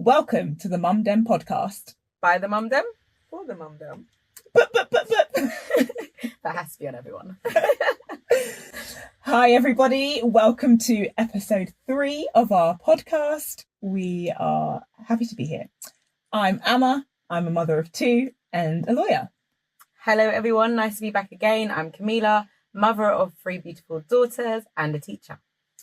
Welcome to the Mum Dem podcast. By the Mum Dem? For the Mum Dem. But. That has to be on everyone. Hi everybody, welcome to episode 3 of our podcast. We are happy to be here. I'm Amma, I'm a mother of 2 and a lawyer. Hello everyone, nice to be back again. I'm Kamilah, mother of 3 beautiful daughters and a teacher.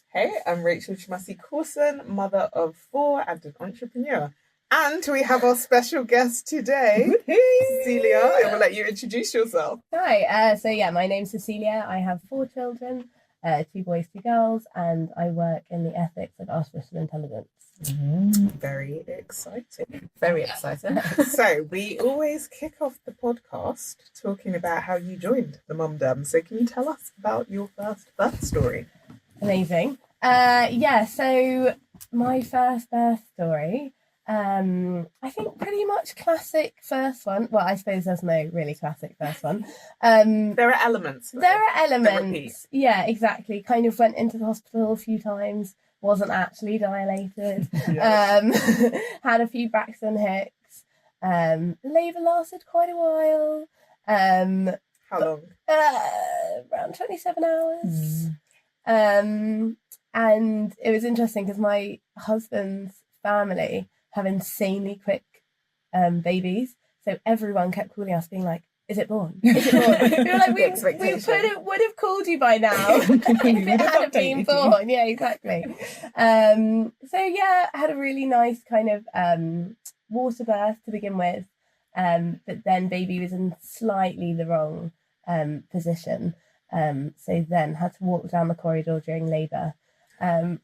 Hey, I'm Rachel Corson, mother of 4 and an entrepreneur. And we have our special guest today, Cecilia. I will let you introduce yourself. Hi, my name's Cecilia. I have 4 children, 2 boys, 2 girls, and I work in the ethics of artificial intelligence. Very exciting. Very exciting. So we always kick off the podcast talking about how you joined the Mum Dem. So can you tell us about your first birth story? Amazing. So my first birth story, I think pretty much classic first one. Well, I suppose there's no really classic first one. There are elements. Yeah, exactly. Kind of went into the hospital a few times. Wasn't actually dilated. Had a few Braxton Hicks. Labour lasted quite a while. How long? Around 27 hours. And it was interesting because my husband's family have insanely quick babies. So everyone kept calling us being like, is it born? Is it born? We were like, we would have called you by now if it hadn't been born. Yeah, exactly. I had a really nice kind of water birth to begin with. But then baby was in slightly the wrong position. So then had to walk down the corridor during labour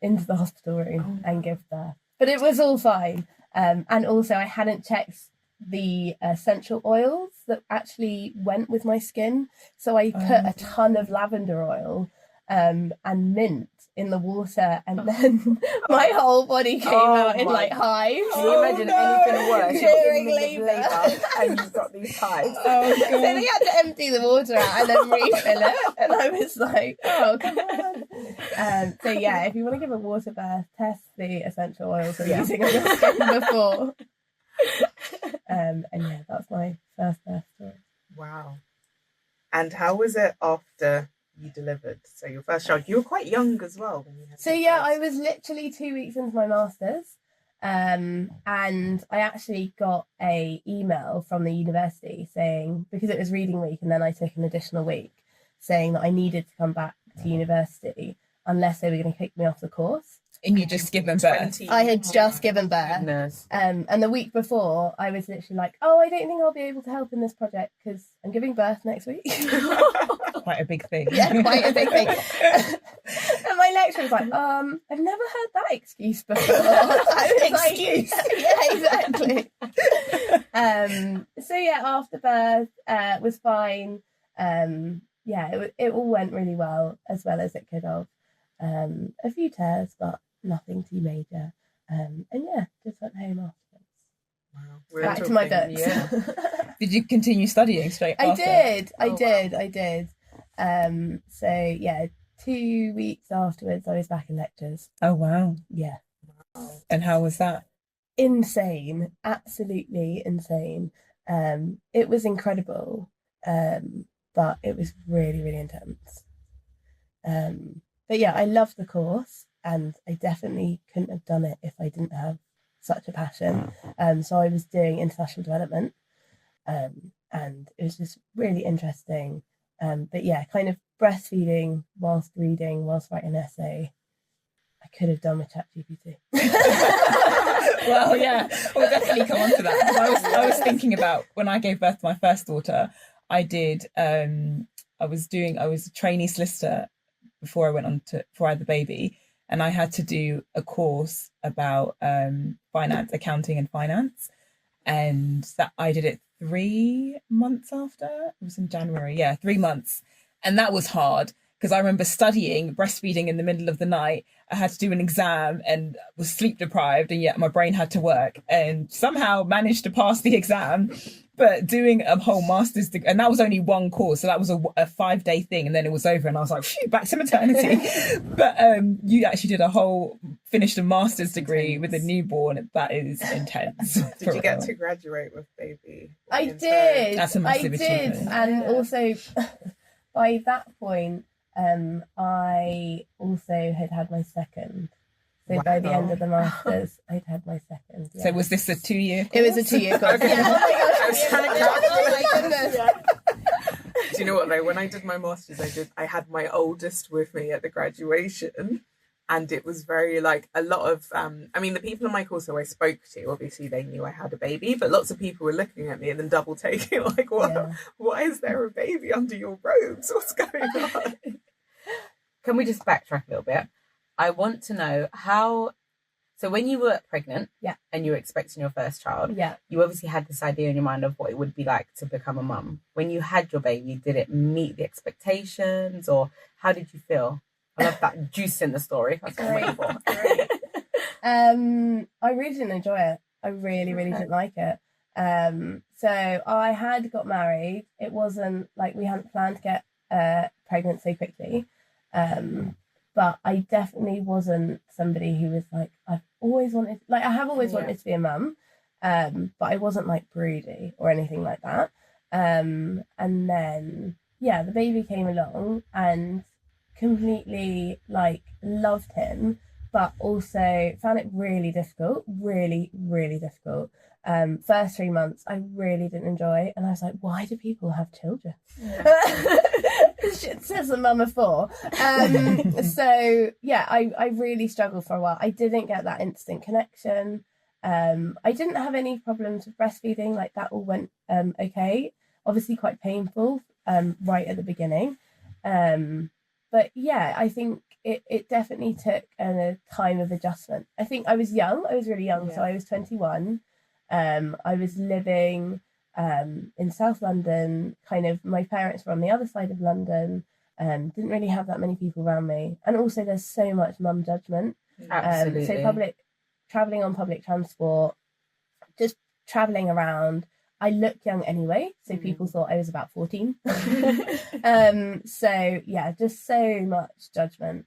into the hospital room and give birth. But it was all fine. And also I hadn't checked the essential oils that actually went with my skin. So I put a ton of lavender oil and mint in the water, and then my whole body came out in like hives. Can you imagine anything worse? During You're in the middle of labour and you've got these hives. So they had to empty the water out and then refill it, and I was like, oh, come on. If you want to give a water birth, test the essential oils you're using on your skin before. That's my first birth story. Wow. And how was it after you delivered? So your first child, you were quite young as well when you had I was literally 2 weeks into my master's, and I actually got a email from the university saying, because it was reading week and then I took an additional week, saying that I needed to come back to university unless they were going to kick me off the course. And you just given birth. I had just given birth. Goodness. And the week before, I was literally like, oh, I don't think I'll be able to help in this project because I'm giving birth next week. Quite a big thing. Yeah, quite a big thing. And my lecturer was like, I've never heard that excuse before. Excuse? Yeah, exactly. After birth, was fine. It all went really well as it could have. A few tears, but nothing too major. Just went home afterwards. Wow. Back to my books. Yeah. Did you continue studying straight after? I did. 2 weeks afterwards, I was back in lectures. Oh, wow. Yeah. Wow. And how was that? Insane. Absolutely insane. It was incredible, but it was really, really intense. I loved the course, and I definitely couldn't have done it if I didn't have such a passion. So I was doing international development, and it was just really interesting. Kind of breastfeeding whilst reading, whilst writing an essay. I could have done with ChatGPT. Well, yeah, we'll definitely come on to that. I was thinking about when I gave birth to my first daughter, I did, I was a trainee solicitor before I had the baby, and I had to do a course about accounting and finance, and that I did it 3 months after. It was in January, 3 months, and that was hard because I remember studying breastfeeding in the middle of the night. I had to do an exam and was sleep deprived, and yet my brain had to work, and somehow managed to pass the exam. But doing a whole master's degree, and that was only one course, so that was a 5-day thing, and then it was over, and I was like, phew, back to maternity. But you actually finished a master's degree with a newborn. That is intense. Did you get to graduate with baby? I did. That's a massive achievement. And also by that point, I also had my second. So by the end of the masters, I'd had my second. Yeah. So was this a 2-year course? It was a 2-year course. Okay. Yeah. Oh my gosh. I was trying to Oh my goodness. Do you know what though? When I did my masters, I had my oldest with me at the graduation, and it was very like a lot of. I mean, the people in my course who I spoke to, obviously they knew I had a baby, but lots of people were looking at me and then double taking, like, "What? Yeah. Why is there a baby under your robes? What's going on?" Can we just backtrack a little bit? I want to know how. So when you were pregnant, and you were expecting your first child, you obviously had this idea in your mind of what it would be like to become a mum. When you had your baby, did it meet the expectations, or how did you feel? I love that juice in the story. That's what I'm waiting for. I really didn't enjoy it. I really didn't like it. So I had got married. It wasn't like we hadn't planned to get pregnant so quickly. But I definitely wasn't somebody who was like, I have always wanted to be a mum, but I wasn't like broody or anything like that. And then, the baby came along and completely like loved him, but also found it really difficult, really difficult. First 3 months I really didn't enjoy, and I was like, why do people have children? It says a mum of 4. So I really struggled for a while. I didn't get that instant connection. I didn't have any problems with breastfeeding, like that all went okay. Obviously quite painful right at the beginning, but I think it definitely took a time of adjustment. I think I was really young, so I was 21. I was living in South London, kind of my parents were on the other side of London, didn't really have that many people around me, and also there's so much mum judgment. Absolutely. So travelling on public transport, just travelling around, I looked young anyway, so people thought I was about 14. Just so much judgment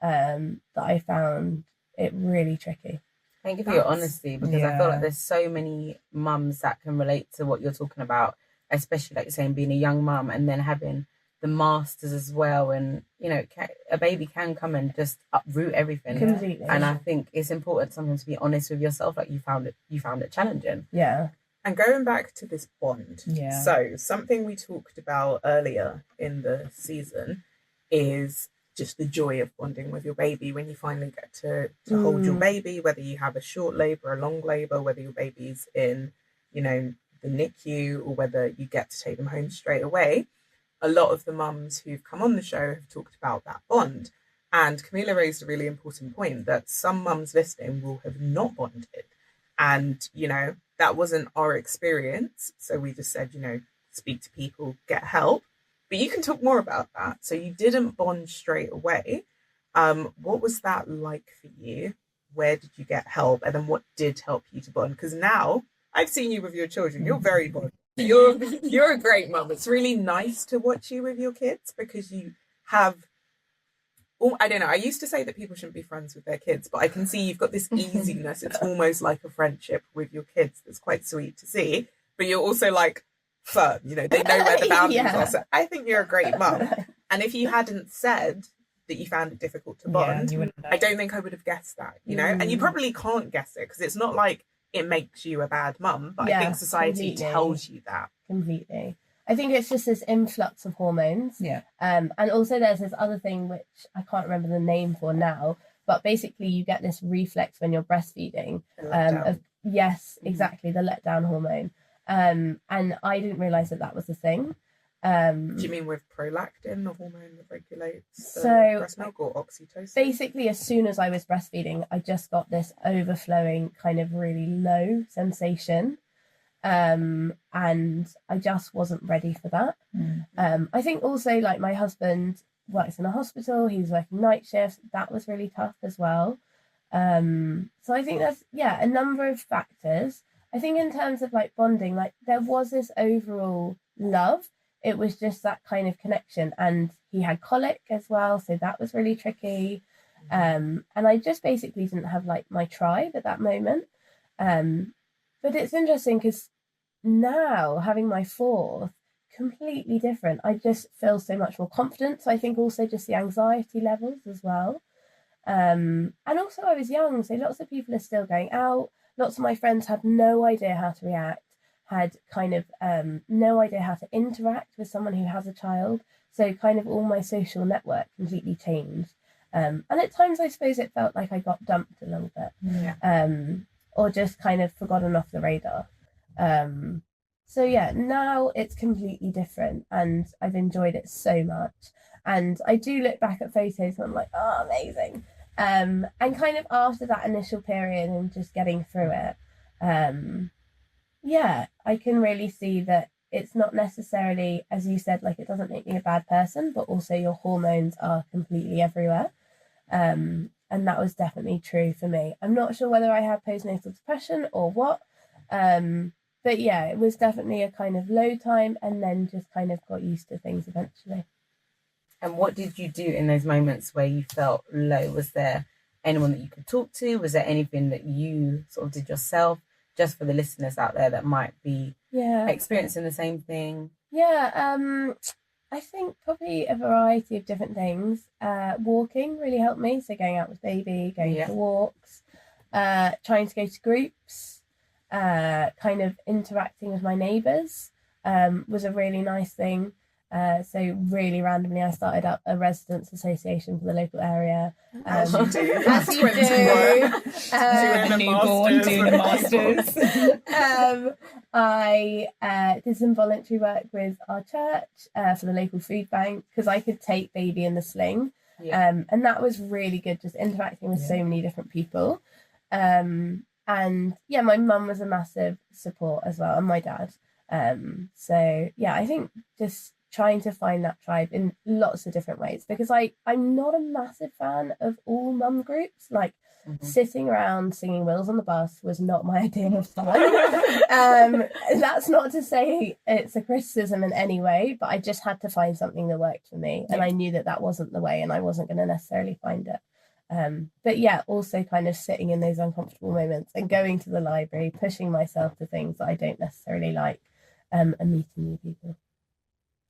that I found it really tricky. Thank you for your honesty, because I feel like there's so many mums that can relate to what you're talking about, especially like you're saying, being a young mum and then having the masters as well. And, you know, a baby can come and just uproot everything. Completely. And I think it's important sometimes to be honest with yourself. Like you found it challenging. Yeah. And going back to this bond. Yeah. So something we talked about earlier in the season is just the joy of bonding with your baby when you finally get to hold your baby, whether you have a short labour, a long labour, whether your baby's in, you know, the NICU, or whether you get to take them home straight away. A lot of the mums who've come on the show have talked about that bond. And Kamilah raised a really important point that some mums listening will have not bonded. And, you know, that wasn't our experience. So we just said, you know, speak to people, get help. But you can talk more about that. So you didn't bond straight away. What was that like for you? Where did you get help? And then what did help you to bond? Because now I've seen you with your children. You're very bonded. You're a great mum. It's really nice to watch you with your kids because you have... I don't know. I used to say that people shouldn't be friends with their kids, but I can see you've got this easiness. It's almost like a friendship with your kids. That's quite sweet to see. But you're also like firm, you know, they know where the boundaries are. So I think you're a great mum. And if you hadn't said that you found it difficult to bond, I don't think I would have guessed that, you know. And you probably can't guess it because it's not like it makes you a bad mum, but I think society tells you that. Completely. I think it's just this influx of hormones. Yeah. And also there's this other thing which I can't remember the name for now, but basically you get this reflex when you're breastfeeding. Yes, exactly, the letdown hormone. And I didn't realise that was a thing. Do you mean with prolactin, the hormone that regulates breast milk, or oxytocin? Basically, as soon as I was breastfeeding, I just got this overflowing kind of really low sensation. And I just wasn't ready for that. I think also like my husband, works in a hospital. He was working night shifts. That was really tough as well. So I think that's, a number of factors. I think in terms of like bonding, like there was this overall love. It was just that kind of connection, and he had colic as well, so that was really tricky. And I just basically didn't have like my tribe at that moment. But it's interesting because now having my fourth, completely different. I just feel so much more confident. So I think also just the anxiety levels as well. And also I was young, so lots of people are still going out. Lots of my friends had no idea how to react, had kind of no idea how to interact with someone who has a child. So kind of all my social network completely changed. And at times I suppose it felt like I got dumped a little bit, or just kind of forgotten off the radar. So yeah, now it's completely different, and I've enjoyed it so much. And I do look back at photos and I'm like, oh, amazing. And kind of after that initial period and just getting through it, I can really see that it's not necessarily, as you said, like it doesn't make me a bad person, but also your hormones are completely everywhere. And that was definitely true for me. I'm not sure whether I had postnatal depression or what, but yeah, it was definitely a kind of low time, and then just kind of got used to things eventually. And what did you do in those moments where you felt low? Was there anyone that you could talk to? Was there anything that you sort of did yourself, just for the listeners out there that might be experiencing the same thing? I think probably a variety of different things. Walking really helped me. So going out with baby, going for walks, trying to go to groups, kind of interacting with my neighbours was a really nice thing. So really randomly, I started up a residents association for the local area. As you do. Doing a newborn, doing a master's. I did some voluntary work with our church for the local food bank, because I could take baby in the sling. And that was really good, just interacting with so many different people. And my mum was a massive support as well, and my dad. So I think just trying to find that tribe in lots of different ways, because I'm not a massive fan of all mum groups. Like sitting around singing Wheels on the Bus was not my idea of fun. That's not to say it's a criticism in any way, but I just had to find something that worked for me, and I knew that wasn't the way, and I wasn't going to necessarily find it. But also kind of sitting in those uncomfortable moments and going to the library, pushing myself to things that I don't necessarily like, and meeting new people.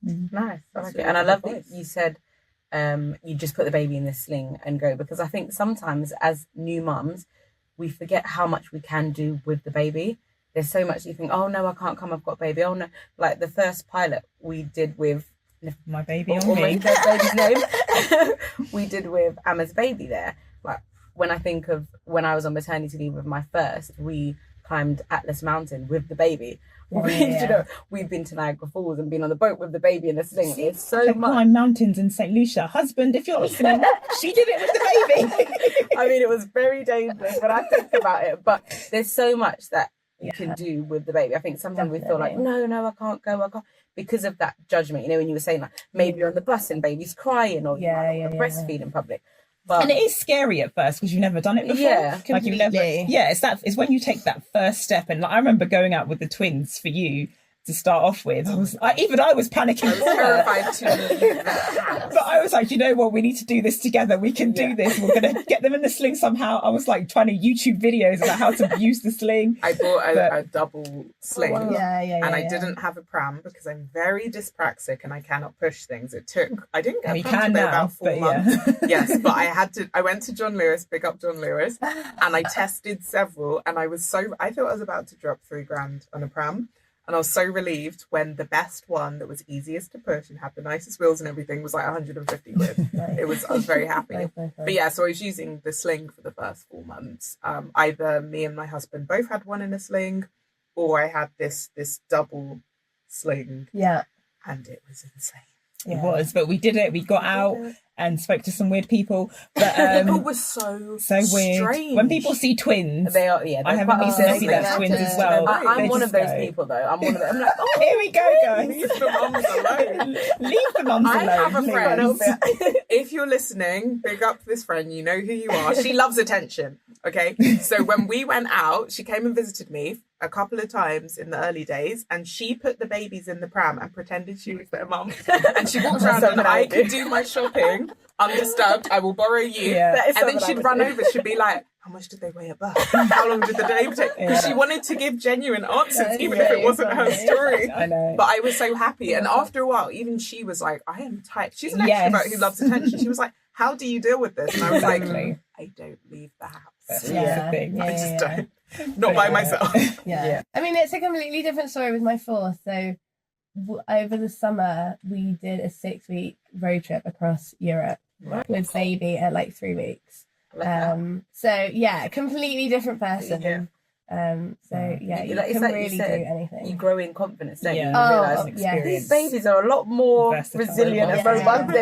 Nice. And I love that you said you just put the baby in the sling and go, because I think sometimes as new mums, we forget how much we can do with the baby. There's so much you think, oh no, I can't come, I've got a baby. Oh no, like the first pilot we did with my baby on me. Baby's name. We did with Emma's baby there. Like when I think of when I was on maternity leave with my first, we climbed Atlas Mountain with the baby. We've been to Niagara Falls and been on the boat with the baby in the sling. It's so much. Climb mountains in St. Lucia. Husband, if you're listening, she did it with the baby. I mean, it was very dangerous when I think about it, but there's so much that you can do with the baby. I think sometimes we feel like, no, I can't go, because of that judgment. You know, when you were saying like maybe you're on the bus and baby's crying, or you might breastfeed in public. But, and it is scary at first because you've never done it before. Yeah, like you've never. Yeah, it's when you take that first step. And like, I remember going out with the twins for you to start off with. I was panicking. I was terrified to leave the house. But I was like, you know what? We need to do this together. We can do this. We're going to get them in the sling somehow. I was like trying to YouTube videos about how to use the sling. I bought a double sling. Oh, wow. And I didn't have a pram because I'm very dyspraxic and I cannot push things. I didn't get a pram until about 4 months. Yes, but I went to John Lewis, pick up John Lewis, and I tested several, and I thought I was about to drop $3,000 on a pram. And I was so relieved when the best one that was easiest to push and had the nicest wheels and everything was like 150 quid. I was very happy. But yeah, so I was using the sling for the first 4 months. Either me and my husband both had one in a sling, or I had this double sling. Yeah. And it was insane. It was, but we did it. We got out and spoke to some weird people. But people were so weird. Strange. When people see twins, they are. Yeah, I have a niece and see that's twins as well. I'm one of those people, though. I'm one of them. I'm like, oh, here we go, guys. Leave the mums alone. Leave the mums alone. I have a friend. If you're listening, big up this friend. You know who you are. She loves attention. Okay, so when we went out, she came and visited me a couple of times in the early days, and she put the babies in the pram and pretended she was their mum. And she walked around and I could do my shopping undisturbed. I will borrow you. And then she'd run over. She'd be like, how much did they weigh at birth? How long did the day take? Because she wanted to give genuine answers, even if it wasn't her story. I know. But I was so happy. And after a while, even she was like, I am tight. She's an extrovert who loves attention. She was like, how do you deal with this? And I was like, I don't leave the house. That's the thing. I just don't. Not by myself. Yeah. I mean, it's a completely different story with my fourth. So over the summer, we did a 6-week road trip across Europe with baby at like 3 weeks. So yeah, completely different person. So yeah, you can really do anything. You grow in confidence, don't you? You realise these babies are a lot more resilient and robust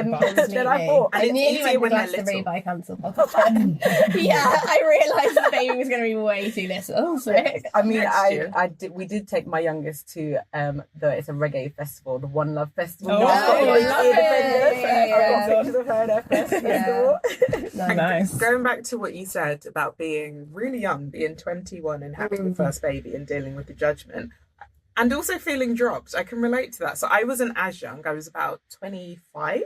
than I thought. I nearly went to Glastonbury by cancel. I realised the baby was going to be way too little. So. I mean, we did take my youngest to it's a reggae festival, the One Love Festival. I've got pictures of her at her festival. Nice. Going back to what you said about being really young, being 21 and having the first baby and dealing with the judgment and also feeling dropped, I can relate to that. So I wasn't as young. I was about 25,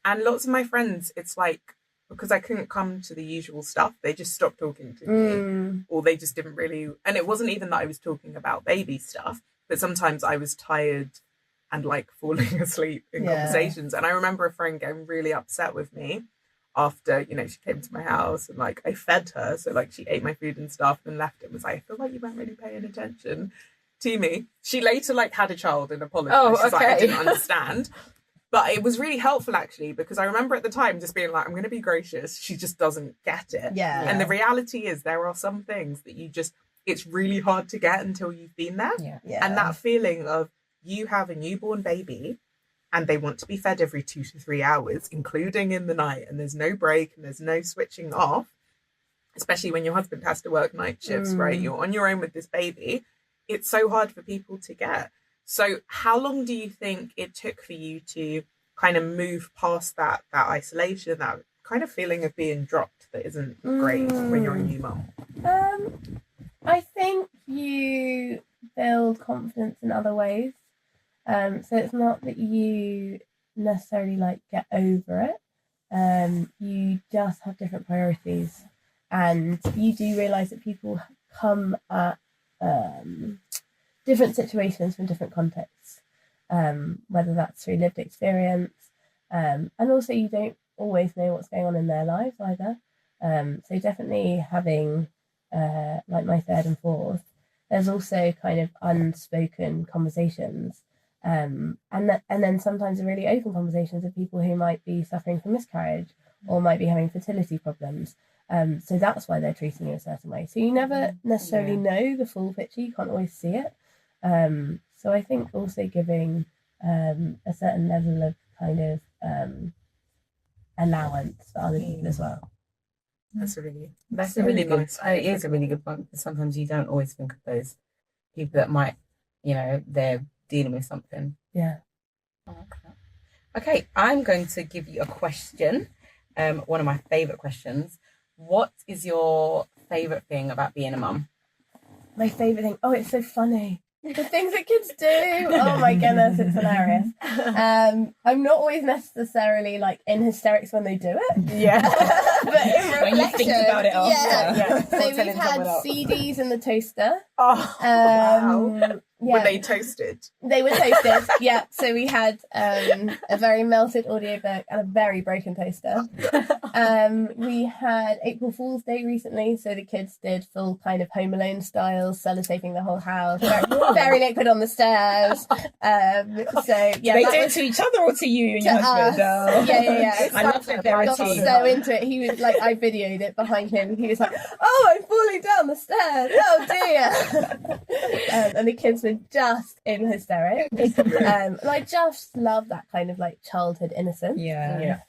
and lots of my friends, it's like, because I couldn't come to the usual stuff, they just stopped talking to me, or they just didn't really. And it wasn't even that I was talking about baby stuff, but sometimes I was tired and like falling asleep in conversations. And I remember a friend getting really upset with me after, she came to my house and like I fed her. So like she ate my food and stuff and left it and was like, I feel like you weren't really paying attention to me. She later like had a child and apologized. She's like, I didn't understand. But it was really helpful actually, because I remember at the time just being like, I'm going to be gracious. She just doesn't get it. Yeah. And the reality is there are some things that it's really hard to get until you've been there. Yeah. And that feeling of you have a newborn baby and they want to be fed every 2 to 3 hours, including in the night, and there's no break and there's no switching off, especially when your husband has to work night shifts, right? You're on your own with this baby. It's so hard for people to get. So how long do you think it took for you to kind of move past that isolation, that kind of feeling of being dropped that isn't great when you're a new mum? I think you build confidence in other ways. So it's not that you necessarily like get over it. You just have different priorities, and you do realise that people come at different situations from different contexts, whether that's through lived experience, and also you don't always know what's going on in their lives either. So definitely having like my third and fourth, there's also kind of unspoken conversations. And then sometimes really open conversations with people who might be suffering from miscarriage or might be having fertility problems. So that's why they're treating you a certain way. So you never necessarily know the full picture. You can't always see it. So I think also giving a certain level of kind of allowance for other people as well. That's a really good. It is a really good point, because sometimes you don't always think of those people that might, they're dealing with something. Yeah. Okay, I'm going to give you a question. One of my favourite questions. What is your favourite thing about being a mum? My favourite thing? Oh, it's so funny. The things that kids do. Oh my goodness, it's hilarious. I'm not always necessarily like in hysterics when they do it. Yeah. But in reflection, when you think about it after. Yeah. So we've had CDs in the toaster. Oh, wow. Yeah. Were they toasted? They were toasted, yeah. So we had a very melted audiobook and a very broken toaster. We had April Fool's Day recently, so the kids did full kind of Home Alone style, sellotaping the whole house, very liquid on the stairs. So yeah, they did it to each other or to you and your husband? Oh. Yeah. I love that they're a got team. so into it. He was like, I videoed it behind him. He was like, "Oh, I'm falling down the stairs. Oh dear!" And the kids were just in hysterics. And I just love that kind of like childhood innocence. Yeah.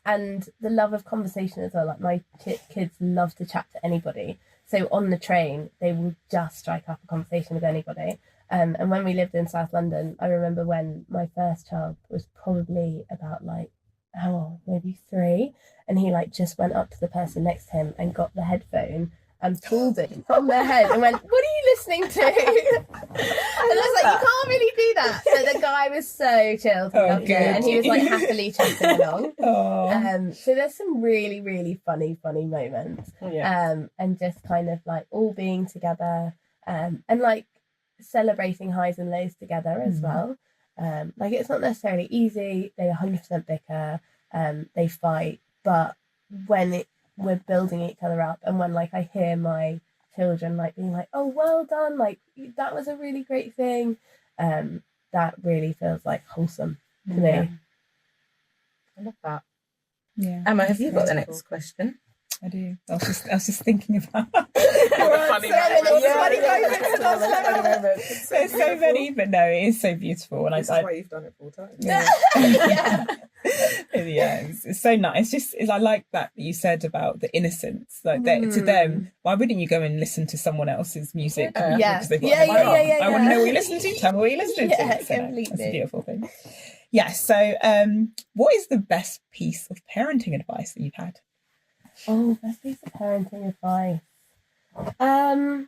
And the love of conversation as well. Like my kids love to chat to anybody. So on the train, they will just strike up a conversation with anybody. And when we lived in South London, I remember when my first child was probably about like, how old? Maybe 3. And he like just went up to the person next to him and got the headphone and pulled it from their head and went, "What are you listening to?" And I was like, "You can't really do that." So the guy was so chilled and he was like happily chatting along. So there's some really, really funny moments. And just kind of like all being together and like celebrating highs and lows together as well. Like it's not necessarily easy. They 100% bicker, they fight, but when we're building each other up, and when like I hear my children like being like, "Oh, well done, like that was a really great thing," that really feels like wholesome to me. I love that. Yeah. Emma, have you got the next question? I do. I was just thinking about There's so many, but no, it is so beautiful, and this is why you've done it full time. Yeah. It's so nice. I like that you said about the innocence. Like to them, why wouldn't you go and listen to someone else's music? I want to know what you listen to. Tell me what you listen to. So, completely. that's a beautiful thing. Yeah. So, what is the best piece of parenting advice that you've had? Oh, best piece of parenting advice. I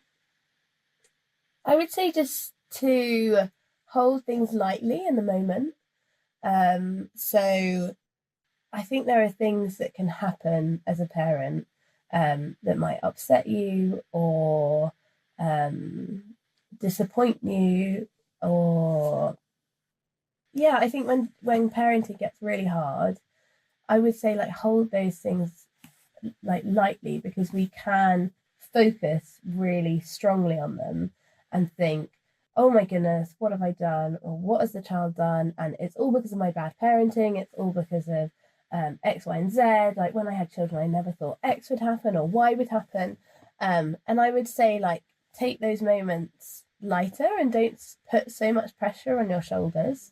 would say just to hold things lightly in the moment. So I think there are things that can happen as a parent that might upset you or disappoint you, or I think when parenting gets really hard, I would say like hold those things like lightly, because we can focus really strongly on them and think, "Oh my goodness, what have I done?" or "What has the child done?" And it's all because of my bad parenting. It's all because of X, Y, and Z. Like when I had children, I never thought X would happen or Y would happen. And I would say like take those moments lighter and don't put so much pressure on your shoulders.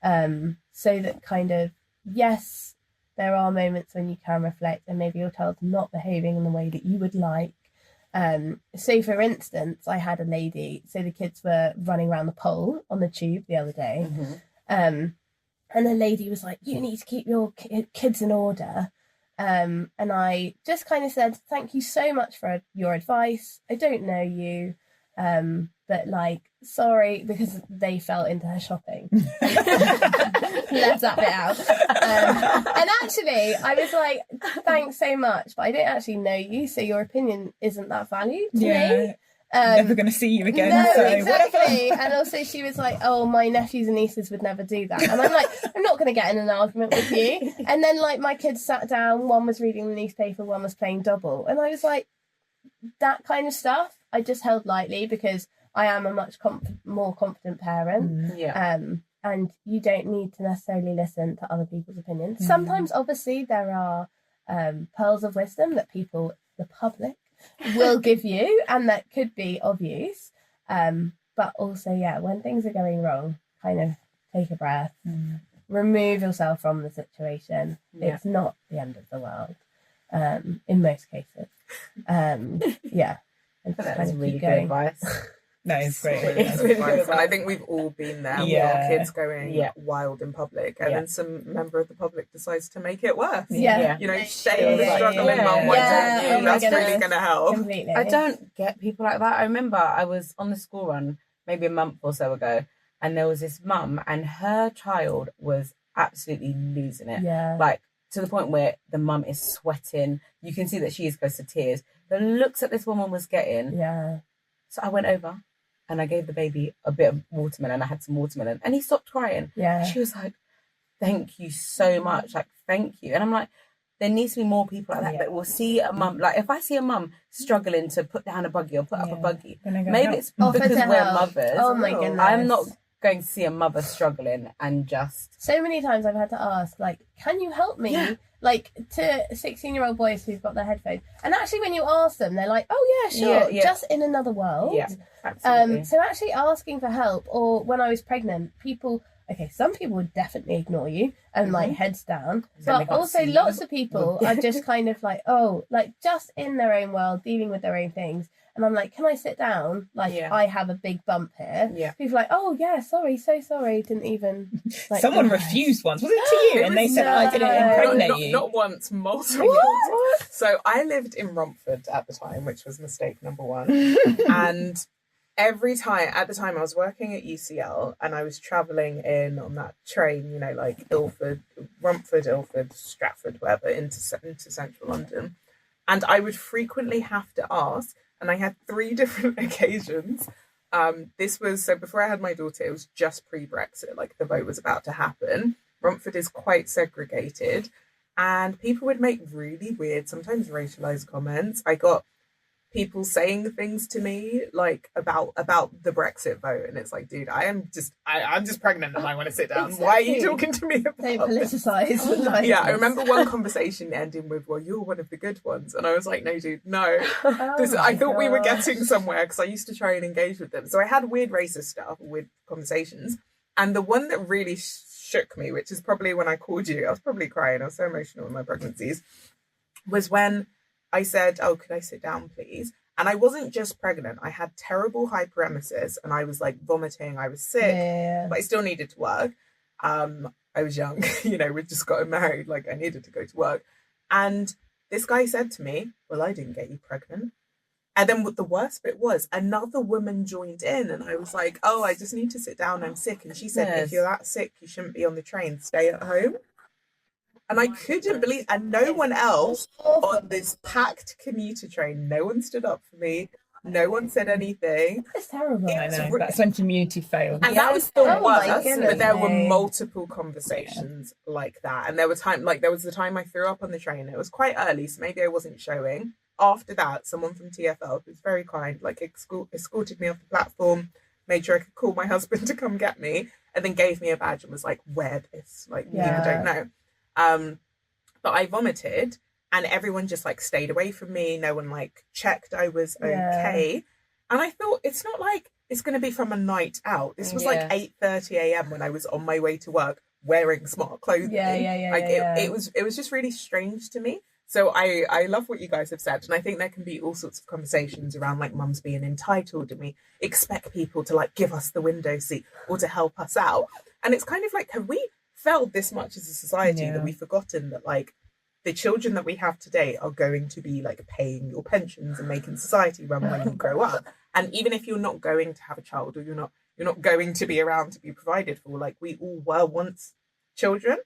So that kind of, yes, there are moments when you can reflect and maybe your child's not behaving in the way that you would like. So for instance, I had a lady, so the kids were running around the pole on the tube the other day. And the lady was like, "You need to keep your kids in order." And I just kind of said, "Thank you so much for your advice. I don't know you. But like, sorry," because they fell into her shopping. Left that bit out. And actually, I was like, "Thanks so much, but I don't actually know you, so your opinion isn't that valued to me. Never going to see you again." No, so exactly. And also she was like, "Oh, my nephews and nieces would never do that." And I'm like, "I'm not going to get in an argument with you." And then like my kids sat down, one was reading the newspaper, one was playing double. And I was like, that kind of stuff I just held lightly, because I am a much more confident parent. And you don't need to necessarily listen to other people's opinions. Sometimes, obviously, there are pearls of wisdom that people, the public, will give you, and that could be of use. But also, when things are going wrong, kind of take a breath, remove yourself from the situation. It's not the end of the world, in most cases. And that's kind of really good advice. No, it's great. It's really good. And I think we've all been there with our kids going wild in public, and then some member of the public decides to make it worse. You know, shame the struggling mum one day. That's really going to help. Completely. I don't get people like that. I remember I was on the school run maybe a month or so ago, and there was this mum, and her child was absolutely losing it. Like to the point where the mum is sweating. You can see that she is close to tears. The looks that this woman was getting. So I went over and I gave the baby a bit of watermelon. I had some watermelon, and he stopped crying. She was like, "Thank you so much. Like, thank you." And I'm like, there needs to be more people like that that will see a mum. Like, if I see a mum struggling to put down a buggy or put up a buggy, maybe it's because we're mothers. Oh my goodness. I'm not going to see a mother struggling and just... So many times I've had to ask, like, "Can you help me like to 16-year-old boys who've got their headphones. And actually, when you ask them, they're like, "Oh yeah, sure, just in another world." Yeah, absolutely. So actually asking for help, or when I was pregnant, some people would definitely ignore you and like heads down, but also lots of people are just kind of like, oh, like just in their own world, dealing with their own things. And I'm like, can I sit down? Like, I have a big bump here. Yeah. People are like, oh yeah, sorry, so sorry. Didn't even. Like, someone refused once, was it to you? And they said, I didn't impregnate you. Not once, multiple times. So I lived in Romford at the time, which was mistake number one. And at the time I was working at UCL and I was travelling in on that train, you know, like Romford, Ilford, Stratford, whatever, into central London. And I would frequently have to ask, and I had 3 different occasions. This was, so before I had my daughter, it was just pre-Brexit, like the vote was about to happen. Romford is quite segregated and people would make really weird, sometimes racialized comments. I got people saying things to me like about the Brexit vote, and it's like, dude, I'm just pregnant and I want to sit down. Exactly. Why are you talking to me about They politicise. Yeah, I remember one conversation ending with, well, you're one of the good ones, and I was like, no, dude, no. I thought we were getting somewhere because I used to try and engage with them. So I had weird racist stuff, weird conversations, and the one that really shook me, which is probably when I called you, I was probably crying, I was so emotional in my pregnancies, was when I said, oh, could I sit down, please? And I wasn't just pregnant. I had terrible hyperemesis and I was like vomiting. I was sick, but I still needed to work. I was young, you know, we'd just gotten married. Like I needed to go to work. And this guy said to me, well, I didn't get you pregnant. And then what the worst bit was, another woman joined in and I was like, oh, I just need to sit down. I'm sick. And she said, if you're that sick, you shouldn't be on the train. Stay at home. And I couldn't believe, and no one else on this packed commuter train, no one stood up for me. No one said anything. That's terrible. I know. That's when community failed. And that was the worst. But there were multiple conversations like that. And there was the time I threw up on the train. It was quite early, so maybe I wasn't showing. After that, someone from TfL, who's very kind, like escorted me off the platform, made sure I could call my husband to come get me, and then gave me a badge and was like, wear this. Like, you don't know. But I vomited and everyone just like stayed away from me. No one like checked I was okay. And I thought, it's not like it's going to be from a night out. This was like 8:30 a.m. when I was on my way to work wearing smart clothing. It was just really strange to me. So I love what you guys have said. And I think there can be all sorts of conversations around like mums being entitled and we expect people to like give us the window seat or to help us out. And it's kind of like, have we failed this much as a society that we've forgotten that like the children that we have today are going to be like paying your pensions and making society run when you grow up? And even if you're not going to have a child or you're not going to be around to be provided for, like we all were once children,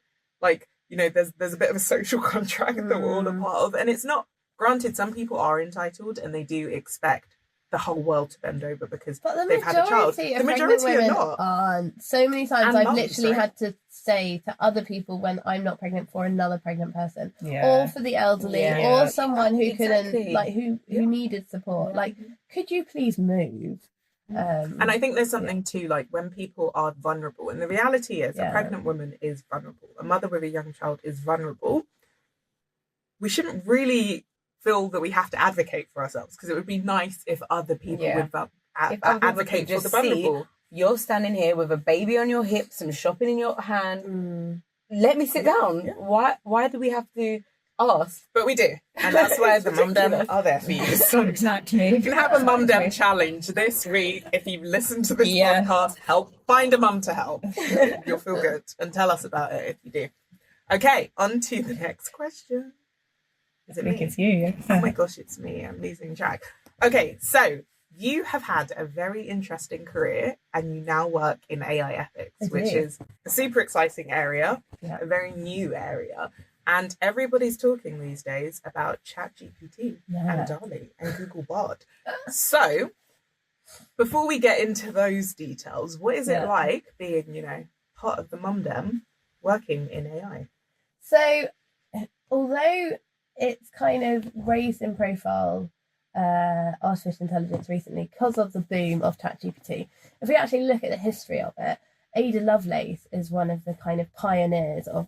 like, you know, there's a bit of a social contract that we're all a part of. And it's not, granted, some people are entitled and they do expect the whole world to bend over because they've had a child. The majority are not. Aren't. So many times I've literally had to say to other people when I'm not pregnant for another pregnant person, or for the elderly, or someone who couldn't, like who needed support. Like, could you please move? And I think there's something too, like when people are vulnerable, and the reality is a pregnant woman is vulnerable. A mother with a young child is vulnerable. We shouldn't really feel that we have to advocate for ourselves because it would be nice if other people would advocate for the vulnerable. You're standing here with a baby on your hip, some shopping in your hand. Let me sit down. Why do we have to ask? But we do. And that's why the Mum Dem are there for you. So exactly. You can have a Mum Dem challenge this week if you've listened to this podcast. Find a mum to help. You'll feel good. And tell us about it if you do. Okay, on to the next question. Is it me? It's you. Oh my gosh, it's me. I'm losing track. Okay, so you have had a very interesting career and you now work in AI ethics, which is a super exciting area, a very new area. And everybody's talking these days about ChatGPT and DALL-E and Google Bard. So before we get into those details, what is it like being, you know, part of the Mum Dem working in AI? So although it's kind of raised in profile artificial intelligence recently because of the boom of ChatGPT, if we actually look at the history of it, Ada Lovelace is one of the kind of pioneers of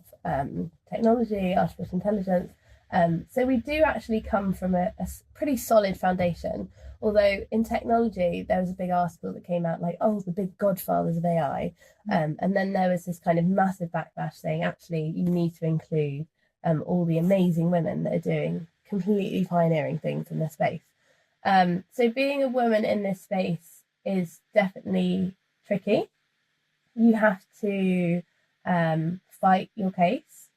technology, artificial intelligence. So we do actually come from a pretty solid foundation. Although in technology, there was a big article that came out like, oh, the big godfathers of AI. And then there was this kind of massive backlash saying, actually, you need to include all the amazing women that are doing completely pioneering things in this space. So being a woman in this space is definitely tricky. You have to fight your case.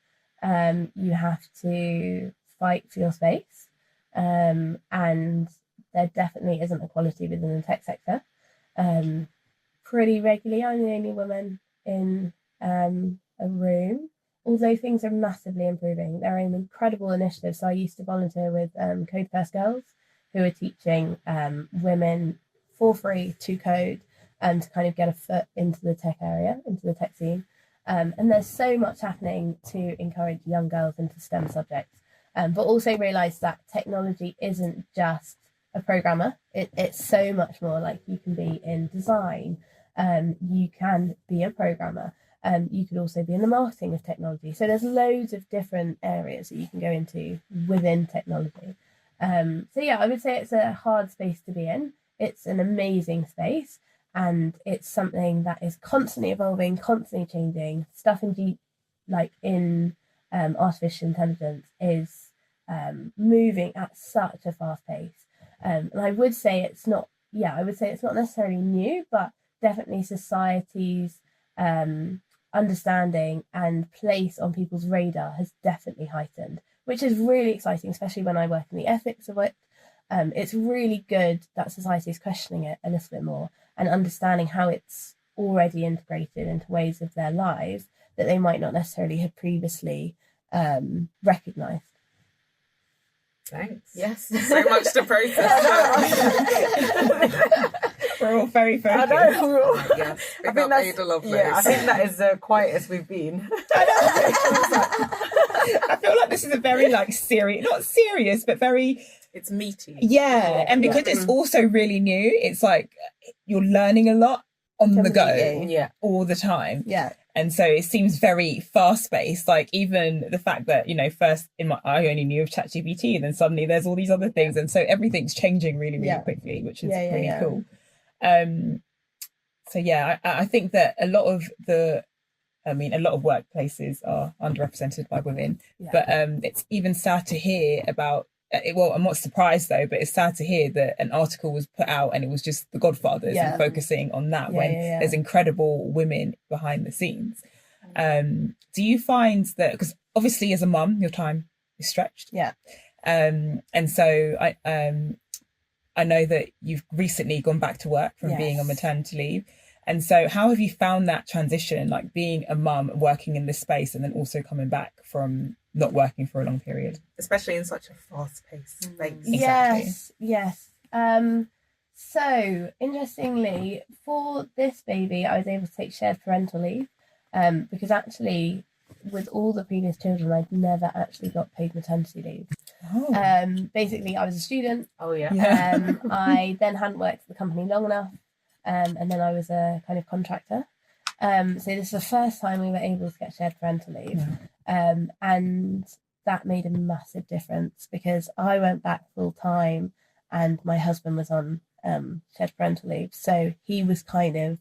You have to fight for your space. And there definitely isn't equality within the tech sector. Pretty regularly, I'm the only woman in a room, although things are massively improving. There are incredible initiatives. So I used to volunteer with Code First Girls, who are teaching women for free to code and to kind of get a foot into the tech area, into the tech scene. And there's so much happening to encourage young girls into STEM subjects, but also realise that technology isn't just a programmer. It's so much more. Like, you can be in design, you can be a programmer, you could also be in the marketing of technology. So there's loads of different areas that you can go into within technology. So yeah, I would say it's a hard space to be in. It's an amazing space, and it's something that is constantly evolving, constantly changing. Stuff in artificial intelligence is moving at such a fast pace. And I would say it's not necessarily new, but definitely society's understanding and place on people's radar has definitely heightened, which is really exciting, especially when I work in the ethics of it. It's really good that society is questioning it a little bit more and understanding how it's already integrated into ways of their lives that they might not necessarily have previously recognised. Thanks. Yes. So much to process. We're all very focused. I know. Yes. I think that's Ada Lovelace. Yeah, I think that is the quietest we've been. I feel like this is a very serious, not serious, but very. It's meaty. Yeah, and because it's also really new, it's like you're learning a lot on the go, all the time. Yeah. And so it seems very fast-paced. Like, even the fact that, first I only knew of ChatGPT, and then suddenly there's all these other things, and so everything's changing really, really quickly, which is really cool. So yeah, I think that a lot of workplaces are underrepresented by women, but it's even sad to hear about. Well, I'm not surprised though, but it's sad to hear that an article was put out and it was just the Godfathers and focusing on that when there's incredible women behind the scenes. Do you find that, because obviously as a mum, your time is stretched. Yeah. And so I know that you've recently gone back to work from being on maternity leave. And so how have you found that transition, like being a mum, working in this space, and then also coming back from not working for a long period? Especially in such a fast-paced space. Exactly. Yes. So, interestingly, for this baby, I was able to take shared parental leave because actually, with all the previous children, I'd never actually got paid maternity leave. Oh. Basically, I was a student. Oh, yeah. I then hadn't worked for the company long enough. And then I was a kind of contractor. So this is the first time we were able to get shared parental leave. And that made a massive difference because I went back full time and my husband was on shared parental leave. So he was kind of,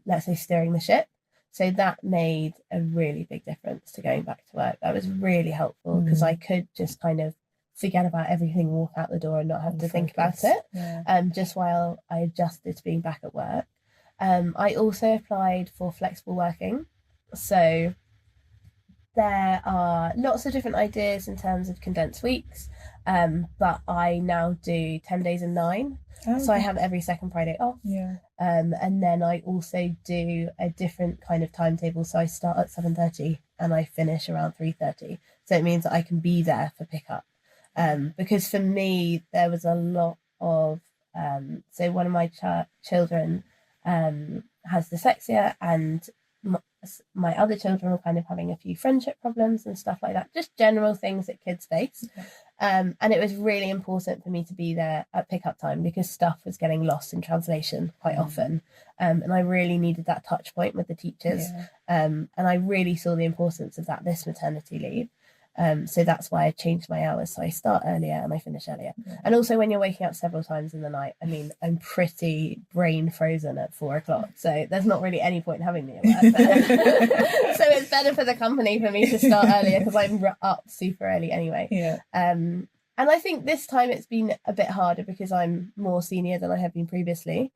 let's say, steering the ship. So that made a really big difference to going back to work. That was really helpful because I could just kind of forget about everything, walk out the door and not have to think about it, just while I adjusted to being back at work. I also applied for flexible working. So there are lots of different ideas in terms of condensed weeks, but I now do 10 days and 9. So I have every second Friday off. And then I also do a different kind of timetable. So I start at 7:30 and I finish around 3:30. So it means that I can be there for pickup. Because for me, there was a lot of, so one of my children has dyslexia, and my other children were kind of having a few friendship problems and stuff like that, just general things that kids face. And it was really important for me to be there at pickup time because stuff was getting lost in translation quite often. And I really needed that touch point with the teachers. And I really saw the importance of that this maternity leave. So that's why I changed my hours. So I start earlier and I finish earlier. And also when you're waking up several times in the night, I mean, I'm pretty brain frozen at 4 o'clock. So there's not really any point having me at work there. So it's better for the company for me to start earlier because I'm up super early anyway. And I think this time it's been a bit harder because I'm more senior than I have been previously.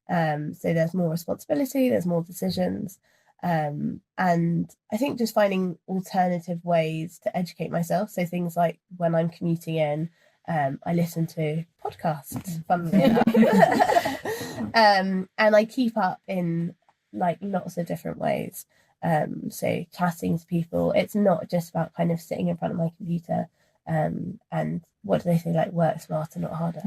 So there's more responsibility, there's more decisions. And I think just finding alternative ways to educate myself. So things like when I'm commuting in, I listen to podcasts, funnily enough. And I keep up in like lots of different ways. So chatting to people, it's not just about kind of sitting in front of my computer. And what do they say, like work smarter, not harder.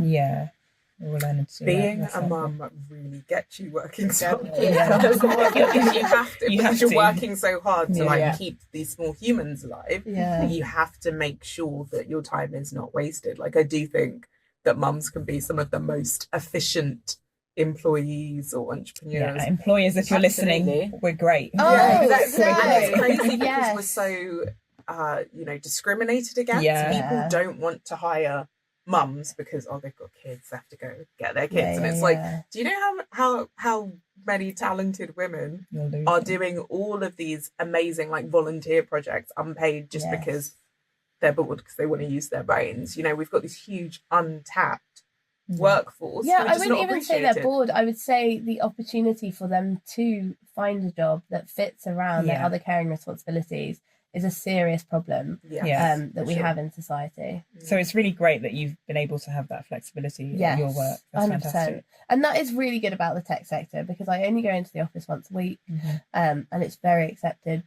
Being a mum really gets you working so hard. You have to, because you're working so hard to like keep these small humans alive. You have to make sure that your time is not wasted. Like I do think that mums can be some of the most efficient employees or entrepreneurs. Employers, if you're listening, we're great. Exactly. And it's crazy because we're so discriminated against. People don't want to hire mums because they've got kids, they have to go get their kids, and it's like, do you know how many talented women are doing all of these amazing like volunteer projects unpaid just because they're bored, because they want to use their brains? We've got this huge untapped workforce. I wouldn't even say they're bored. I would say the opportunity for them to find a job that fits around their other caring responsibilities is a serious problem that we have in society. So it's really great that you've been able to have that flexibility in your work. That's 100%. Fantastic. And that is really good about the tech sector because I only go into the office once a week, and it's very accepted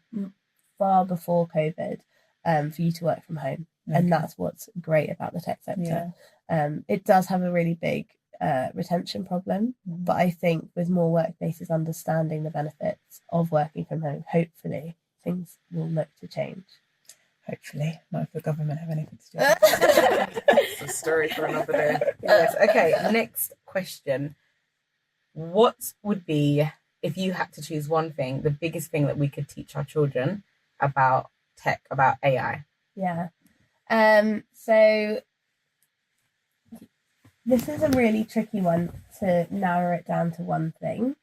far before COVID for you to work from home. And that's what's great about the tech sector. It does have a really big retention problem, but I think with more workplaces understanding the benefits of working from home, hopefully things will look to change. Hopefully, not if the government have anything to do with it. It's a story for another day. Yes. Okay. Next question: what would be, if you had to choose one thing, the biggest thing that we could teach our children about tech, about AI? So this is a really tricky one to narrow it down to one thing.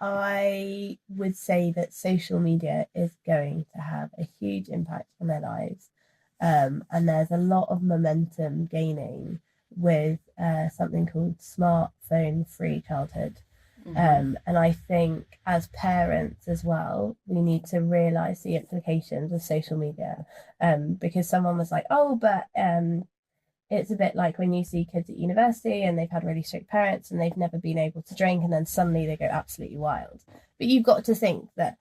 I would say that social media is going to have a huge impact on their lives. And there's a lot of momentum gaining with something called smartphone-free childhood. And I think as parents as well, we need to realise the implications of social media. Because someone was like, but it's a bit like when you see kids at university and they've had really strict parents and they've never been able to drink, and then suddenly they go absolutely wild. But you've got to think that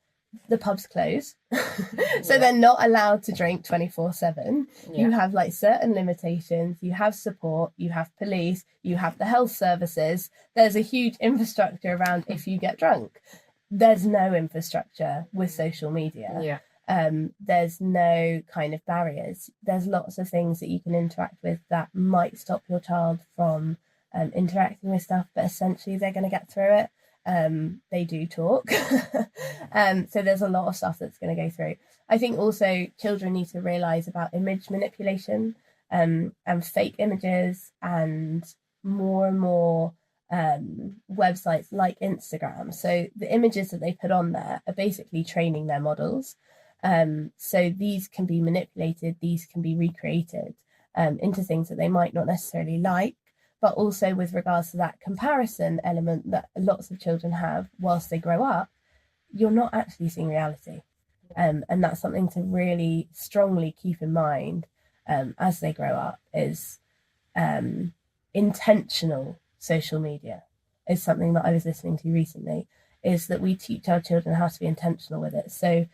the pubs close, so they're not allowed to drink 24/7. You have like certain limitations, you have support, you have police, you have the health services. There's a huge infrastructure around if you get drunk. There's no infrastructure with social media. There's no kind of barriers. There's lots of things that you can interact with that might stop your child from interacting with stuff, but essentially they're going to get through it. They do talk. So there's a lot of stuff that's going to go through. I think also children need to realise about image manipulation and fake images, and more websites like Instagram. So the images that they put on there are basically training their models. So these can be manipulated, these can be recreated into things that they might not necessarily like, but also with regards to that comparison element that lots of children have whilst they grow up, you're not actually seeing reality. And that's something to really strongly keep in mind as they grow up, is intentional social media is something that I was listening to recently, is that we teach our children how to be intentional with it. So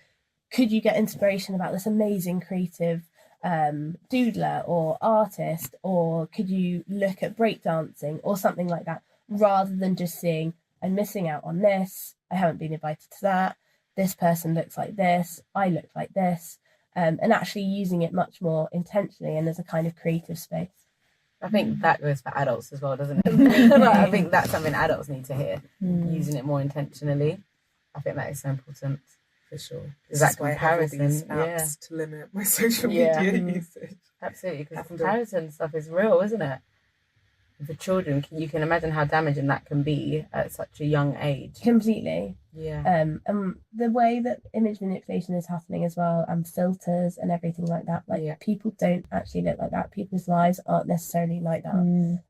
could you get inspiration about this amazing creative doodler or artist, or could you look at breakdancing or something like that, rather than just seeing, I'm missing out on this, I haven't been invited to that, this person looks like this, I look like this. and actually using it much more intentionally and as a kind of creative space. I think that goes for adults as well, doesn't it? I think that's something adults need to hear, using it more intentionally. I think that is so important. For sure. Is that comparison? These apps to limit my social media usage. Absolutely, because comparison stuff is real, isn't it? For children, you can imagine how damaging that can be at such a young age. Completely. Yeah. And the way that image manipulation is happening as well, and filters and everything like that. Like people don't actually look like that. People's lives aren't necessarily like that.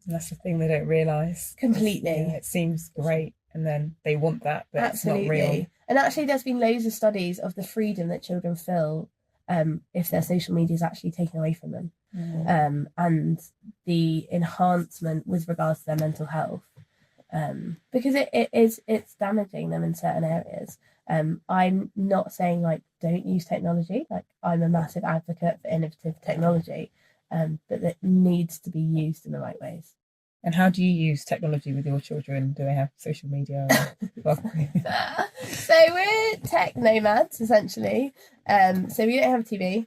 That's the thing they don't realise. Completely. It seems great, and then they want that, but Absolutely. It's not real. And actually, there's been loads of studies of the freedom that children feel if their social media is actually taken away from them, and the enhancement with regards to their mental health, because it's damaging them in certain areas. I'm not saying like don't use technology. Like I'm a massive advocate for innovative technology, but it needs to be used in the right ways. And how do you use technology with your children? Do they have social media? So we're tech nomads, essentially. So we don't have a TV.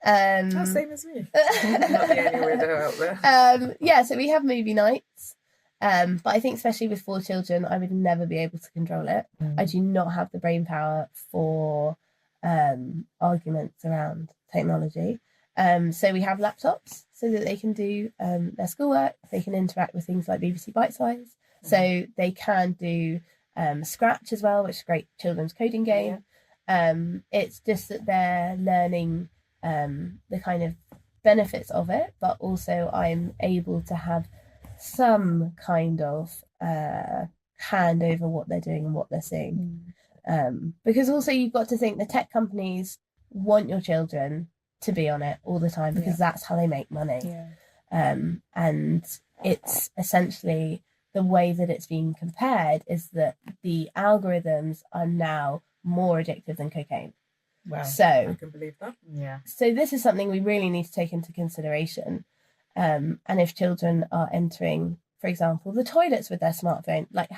Same as me. Not the only weirdo out there. So we have movie nights. But I think especially with 4 children, I would never be able to control it. I do not have the brain power for arguments around technology. So we have laptops so that they can do their schoolwork. They can interact with things like BBC Bite Size. So they can do Scratch as well, which is a great children's coding game. It's just that they're learning the kind of benefits of it, but also I'm able to have some kind of hand over what they're doing and what they're seeing. Because also you've got to think the tech companies want your children to be on it all the time because that's how they make money. And it's essentially the way that it's being compared is that the algorithms are now more addictive than cocaine. Wow. So I can believe that. Yeah. So this is something we really need to take into consideration. And if children are entering, for example, the toilets with their smartphone, like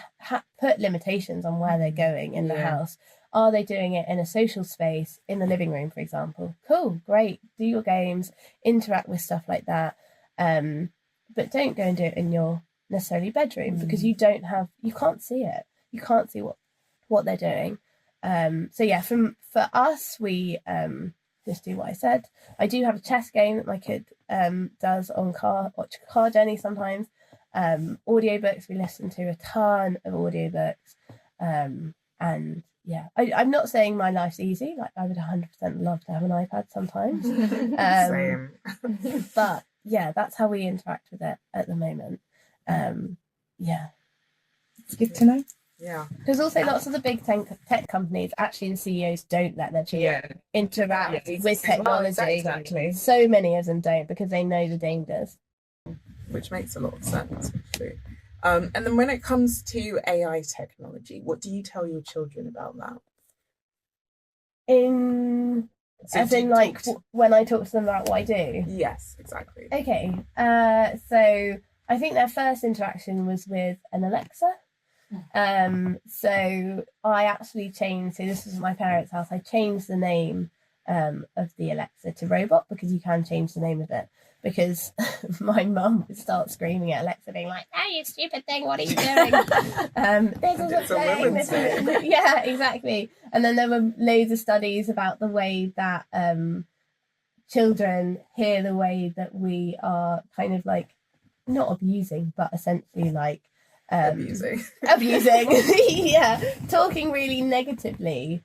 put limitations on where they're going in the house. Are they doing it in a social space, in the living room, for example? Cool, great. Do your games, interact with stuff like that. But don't go and do it in your necessarily bedroom because you can't see it. You can't see what they're doing. For us, we just do what I said. I do have a chess game that my kid does on car journey sometimes. Audiobooks, we listen to a ton of audiobooks. I'm not saying my life's easy. Like I would 100% love to have an iPad sometimes. Same. But yeah, that's how we interact with it at the moment. It's good to know. Yeah. There's also lots of the big tech companies, actually the CEOs don't let their children interact with technology. Exactly. So many of them don't because they know the dangers. Which makes a lot of sense, actually. And then when it comes to AI technology, what do you tell your children about that? When I talk to them about what I do? Yes, exactly. Okay. So I think their first interaction was with an Alexa. So I actually changed, so this was my parents' house, I changed the name of the Alexa to Robot because you can change the name of it. Because my mum would start screaming at Alexa, being like, "Oh, you stupid thing! What are you doing?" Yeah, exactly. And then there were loads of studies about the way that children hear the way that we are kind of like not abusing, but essentially like abusing, talking really negatively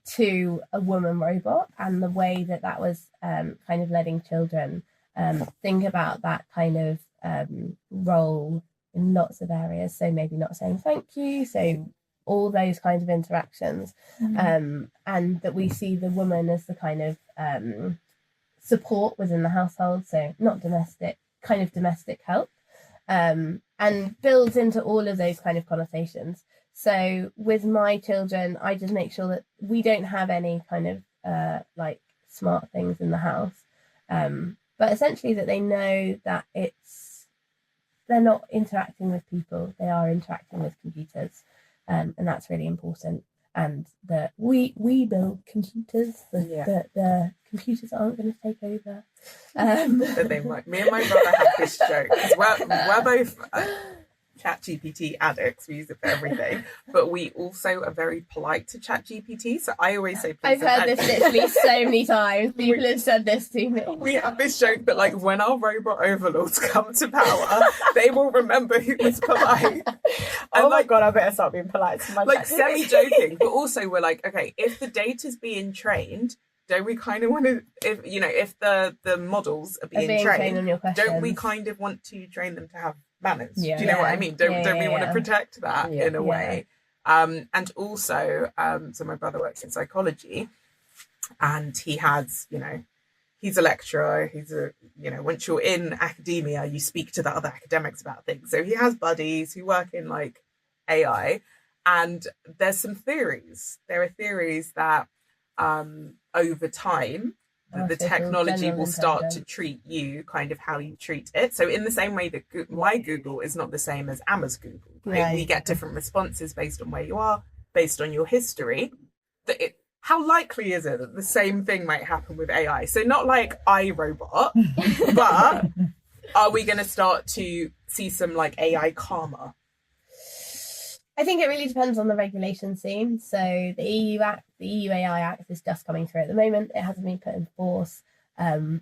to a woman robot, and the way that was kind of letting children think about that kind of role in lots of areas. So maybe not saying thank you, so all those kinds of interactions, and that we see the woman as the kind of support within the household, so not domestic, kind of domestic help, and builds into all of those kind of connotations. So with my children, I just make sure that we don't have any kind of like smart things in the house, but essentially that they know that they're not interacting with people, they are interacting with computers, and that's really important. and that we build computers, the computers aren't going to take over. But they might. Me and my brother have this joke, 'cause we're both ChatGPT addicts. We use it for everything, but we also are very polite to ChatGPT. So I always say, I've heard this literally so many times. People have said this to me. We have this joke that, like, when our robot overlords come to power, they will remember who was polite. And my God, I better start being polite to my like semi-joking, but also we're like, okay, if the data's being trained, don't we kind of want to, if the models are being trained on your questions, don't we kind of want to train them to have manners? Yeah. Do you know what I mean? Don't we want to protect that in a way? And also, so my brother works in psychology, and he has, he's a lecturer. He's once you're in academia, you speak to the other academics about things. So he has buddies who work in like AI, and there's some theories. There are theories that over time, the technology will start to treat you kind of how you treat it. So in the same way that my Google is not the same as Emma's Google, right? We get different responses based on where you are, based on your history. How likely is it that the same thing might happen with AI? So not like iRobot, but are we going to start to see some like AI karma? I think it really depends on the regulation scene. So the EU AI Act is just coming through at the moment. It hasn't been put in force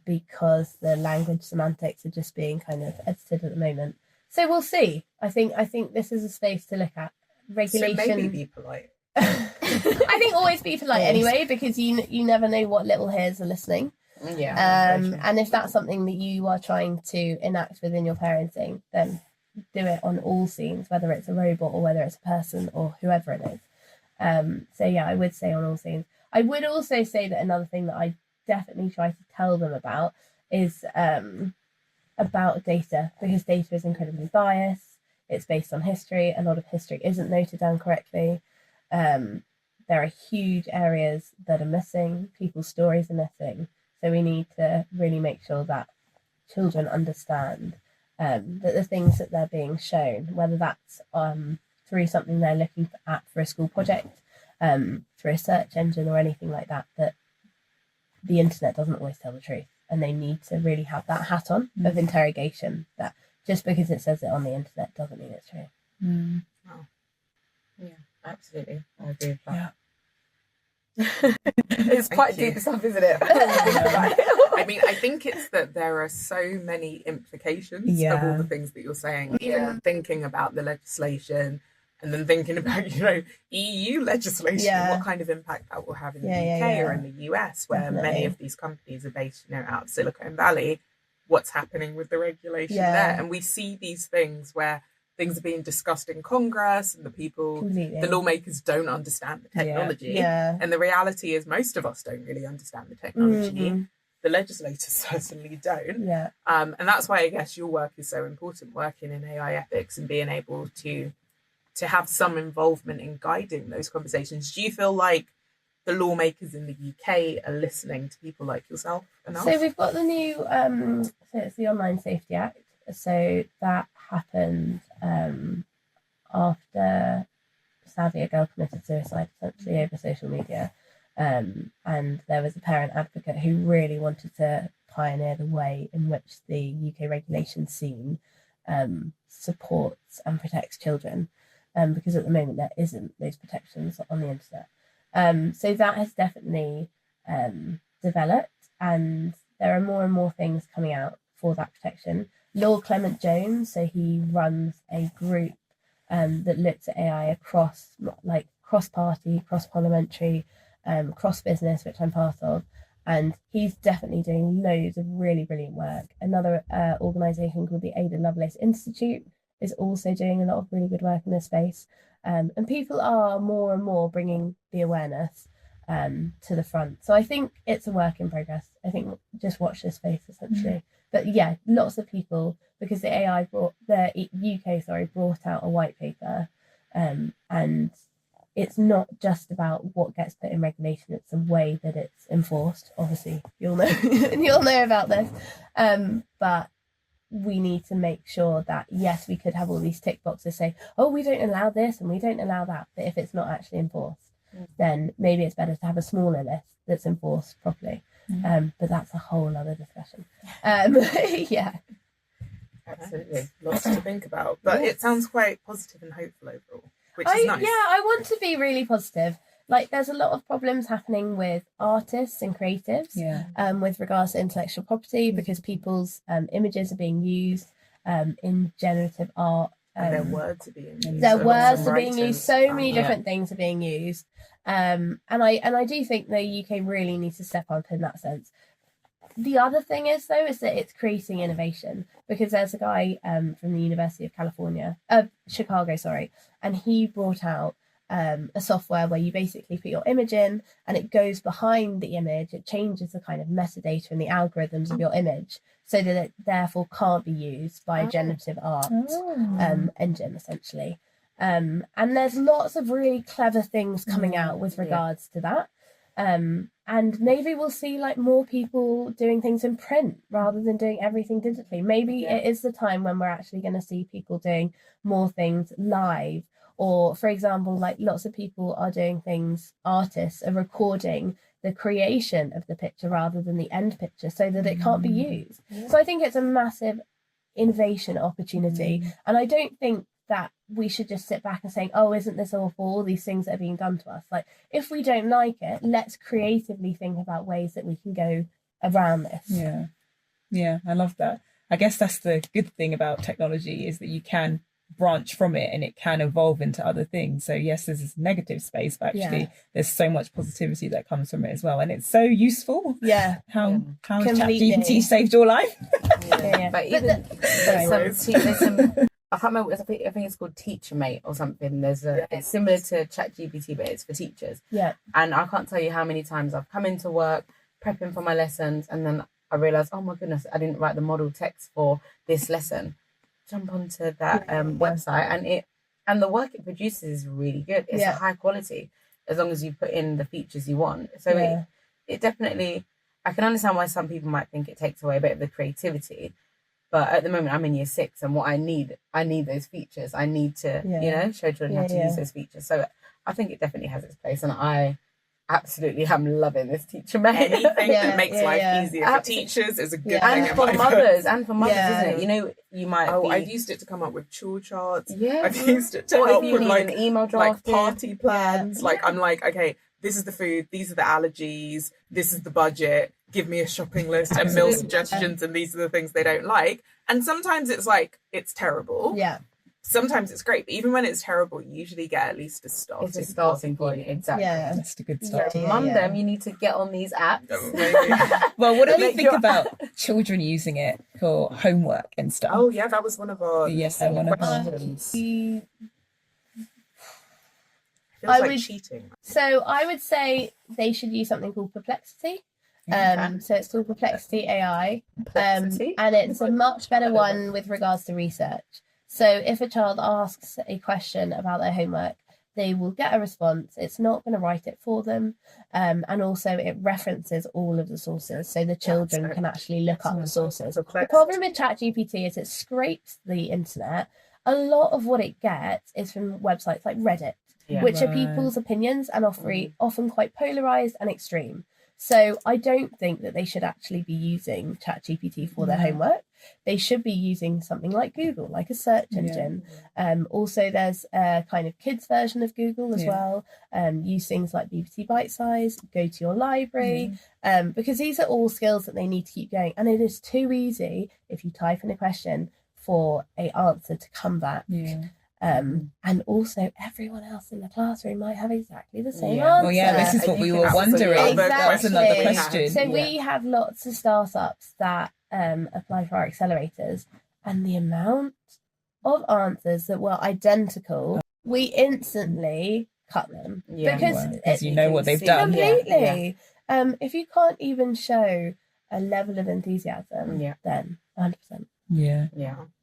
because the language semantics are just being kind of edited at the moment. So we'll see. I think this is a space to look at. Regulation. So maybe be polite. I think always be polite anyway, because you never know what little hairs are listening. Yeah. And if that's something that you are trying to enact within your parenting, then do it on all scenes, whether it's a robot or whether it's a person or whoever it is. So yeah, I would say on all scenes. I would also say that another thing that I definitely try to tell them about is about data, because data is incredibly biased. It's based on history. A lot of history isn't noted down correctly. There are huge areas that are missing. People's stories are missing. So we need to really make sure that children understand that the things that they're being shown, whether that's through something they're looking at for a school project, through a search engine or anything like that, that the internet doesn't always tell the truth. And they need to really have that hat on of interrogation, that just because it says it on the internet doesn't mean it's true. Wow. Yeah, absolutely. I agree with that. Yeah. It's quite deep stuff, isn't it? I mean, I think it's that there are so many implications of all the things that you're saying. Yeah. Thinking about the legislation, and then thinking about, EU legislation, what kind of impact that will have in the UK or in the US, where many of these companies are based, out of Silicon Valley. What's happening with the regulation there? And we see these things where things are being discussed in Congress, and the lawmakers don't understand the technology. And the reality is most of us don't really understand the technology. The legislators certainly don't. And that's why I guess your work is so important, working in AI ethics and being able to have some involvement in guiding those conversations. Do you feel like the lawmakers in the UK are listening to people like yourself enough? So we've got the new, so it's the Online Safety Act. So that happened after, sadly, a girl committed suicide, essentially over social media. And there was a parent advocate who really wanted to pioneer the way in which the UK regulation scene supports and protects children, because at the moment there isn't those protections on the internet. So that has definitely developed, and there are more and more things coming out for that protection. Lord Clement Jones, so he runs a group that looks at AI across, like, cross-party, cross-parliamentary, cross-business, which I'm part of, and he's definitely doing loads of really brilliant work. Another organisation called the Ada Lovelace Institute is also doing a lot of really good work in this space, and people are more and more bringing the awareness to the front. So I think it's a work in progress. I think just watch this space, essentially. But yeah, lots of people, because the UK brought out a white paper, and it's not just about what gets put in regulation, it's the way that it's enforced. Obviously, you'll know about this, but we need to make sure that, yes, we could have all these tick boxes say, oh, we don't allow this and we don't allow that, but if it's not actually enforced, then maybe it's better to have a smaller list that's enforced properly. But that's a whole other discussion. Yeah. Absolutely. Lots to think about. But it sounds quite positive and hopeful overall, which is nice. Yeah, I want to be really positive. Like, there's a lot of problems happening with artists and creatives with regards to intellectual property, because people's images are being used in generative art. And their words are being used. Their words are being used. So many different things are being used. And I do think the UK really needs to step up in that sense. The other thing is that it's creating innovation, because there's a guy from the University of Chicago, and he brought out a software where you basically put your image in and it goes behind the image. It changes the kind of metadata and the algorithms of your image so that it therefore can't be used by a generative art engine, essentially. And there's lots of really clever things coming out with regards to that. And maybe we'll see like more people doing things in print rather than doing everything digitally. Maybe it is the time when we're actually going to see people doing more things live. Or, for example, like lots of people are doing things, artists are recording the creation of the picture rather than the end picture so that it can't be used. So I think it's a massive innovation opportunity. And I don't think that we should just sit back and saying, oh, isn't this awful, all these things that are being done to us? Like, if we don't like it, let's creatively think about ways that we can go around this. Yeah, I love that. I guess that's the good thing about technology, is that you can branch from it and it can evolve into other things. So yes, there's this negative space, but actually there's so much positivity that comes from it as well, and it's so useful. How has ChatGPT saved your life? But even there's some I can't remember. I think it's called TeacherMate or something. It's similar to ChatGPT, but it's for teachers. And I can't tell you how many times I've come into work prepping for my lessons, and then I realised, oh my goodness, I didn't write the model text for this lesson. Jump onto that website, and the work it produces is really good. It's high quality as long as you put in the features you want. So it definitely, I can understand why some people might think it takes away a bit of the creativity. But at the moment, I'm in year 6, and what I need those features. I need to, show children how to use those features. So I think it definitely has its place, and I absolutely am loving this TeacherMate. Anything that makes life easier for teachers is a good thing. And for mothers, isn't it? You know, you might. I've used it to come up with chore charts. I've used it to help with like an email draft, like party plans. Like I'm like, okay, this is the food, these are the allergies, this is the budget. Give me a shopping list and meal suggestions, and these are the things they don't like. And sometimes it's like, it's terrible. Sometimes it's great, but even when it's terrible, you usually get at least a start. It's a starting point, exactly. That's a good start. Mum Dem, you need to get on these apps. Well, what do you think about children using it for homework and stuff? Oh yeah, that was one of our questions. I would cheating. So I would say they should use something called Perplexity. So it's called Perplexity AI, and it's a much better one with regards to research. So if a child asks a question about their homework, they will get a response. It's not going to write it for them, and also it references all of the sources, so the children can actually look up the sources. The problem with ChatGPT is it scrapes the internet. A lot of what it gets is from websites like Reddit, which are people's opinions and often quite polarized and extreme. So I don't think that they should actually be using ChatGPT for their homework. They should be using something like Google, like a search engine. Also, there's a kind of kids version of Google as well. Use things like BBC Bite Size, go to your library, because these are all skills that they need to keep going. And it is too easy, if you type in a question, for an answer to come back. And also everyone else in the classroom might have exactly the same answer. Well, this is what we were wondering. That's another question. So we have lots of startups that apply for our accelerators, and the amount of answers that were identical, we instantly cut them because you know what they've done completely. If you can't even show a level of enthusiasm, then 100%.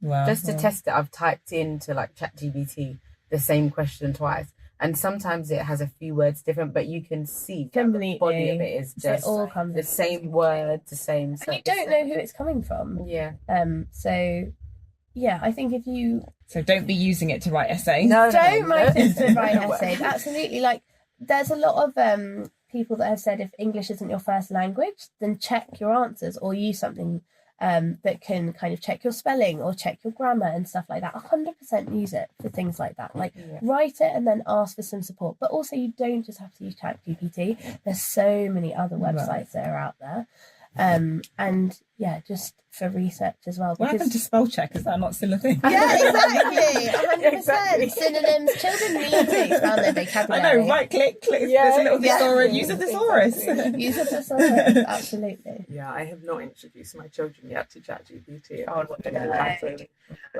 Wow. Just to test it, I've typed into like ChatGPT the same question twice, and sometimes it has a few words different, but you can see the body of it is just all comes the same word, the same. And you don't know who it's coming from. I think if you don't be using it to write essays. Don't write it to write essays. Absolutely, like there's a lot of people that have said if English isn't your first language, then check your answers or use something that can kind of check your spelling or check your grammar and stuff like that. 100% use it for things like that. Like write it and then ask for some support. But also you don't just have to use ChatGPT. There's so many other websites that are out there. And yeah, just for research as well. What happened to spell check? Is that not still a thing? Yeah, exactly. 100%. Exactly. Synonyms. Children need to expand their vocabulary. I know, right click, there's a little thesaurus, use a thesaurus. Exactly. Use a thesaurus, absolutely. Yeah, I have not introduced my children yet to ChatGPT.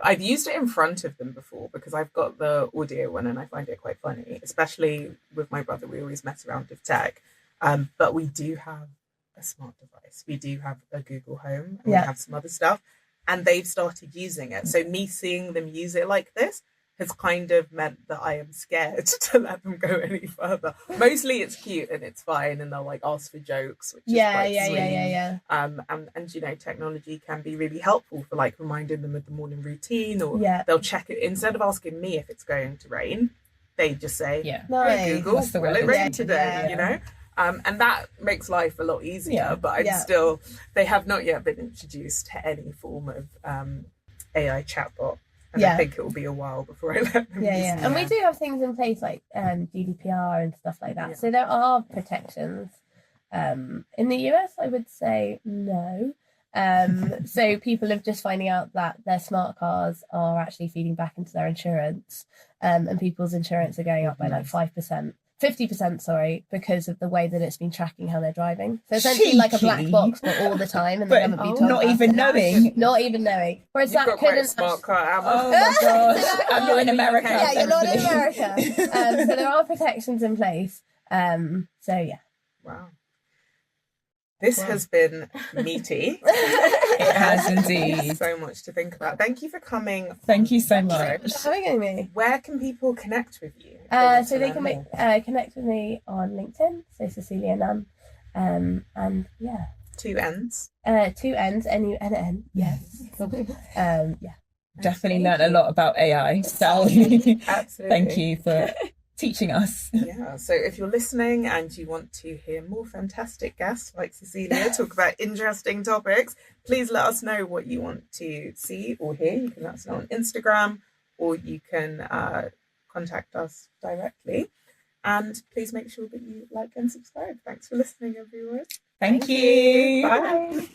I've used it in front of them before because I've got the audio one and I find it quite funny, especially with my brother. We always mess around with tech. But we do have a smart device. We do have a Google Home and we have some other stuff, and they've started using it. So me seeing them use it like this has kind of meant that I am scared to let them go any further. Mostly it's cute and it's fine, and they'll like ask for jokes, which is quite sweet. And you know, technology can be really helpful for like reminding them of the morning routine, or they'll check it instead of asking me if it's going to rain. They just say, "Hey Google, will it rain today?" You know. And that makes life a lot easier, but they have not yet been introduced to any form of AI chatbot. And I think it will be a while before I let them use it. And we do have things in place like GDPR and stuff like that. Yeah. So there are protections. In the US, I would say no. So people are just finding out that their smart cars are actually feeding back into their insurance, and people's insurance are going up by like 50%, sorry, because of the way that it's been tracking how they're driving. So essentially like a black box, but all the time, and they haven't been told. Not even knowing. Whereas You've that got quite a smart car, Emma. Oh my gosh. I'm not in America. Yeah, you're not in America. So there are protections in place. So yeah. Wow. This has been meaty. It has indeed. So much to think about. Thank you for coming. Thank you so much for having me. Where can people connect with you? So they can connect with me on LinkedIn. So Cecilia Nunn, and yeah. 2 N's. 2 N's. N-U-N-N. Yes. Definitely learned a lot about AI. So absolutely. Thank you for teaching us. Yeah, so if you're listening and you want to hear more fantastic guests like Cecilia talk about interesting topics, please let us know what you want to see or hear. You can let us know on Instagram, or you can contact us directly. And please make sure that you like and subscribe. Thanks for listening, everyone. Thank you. Bye.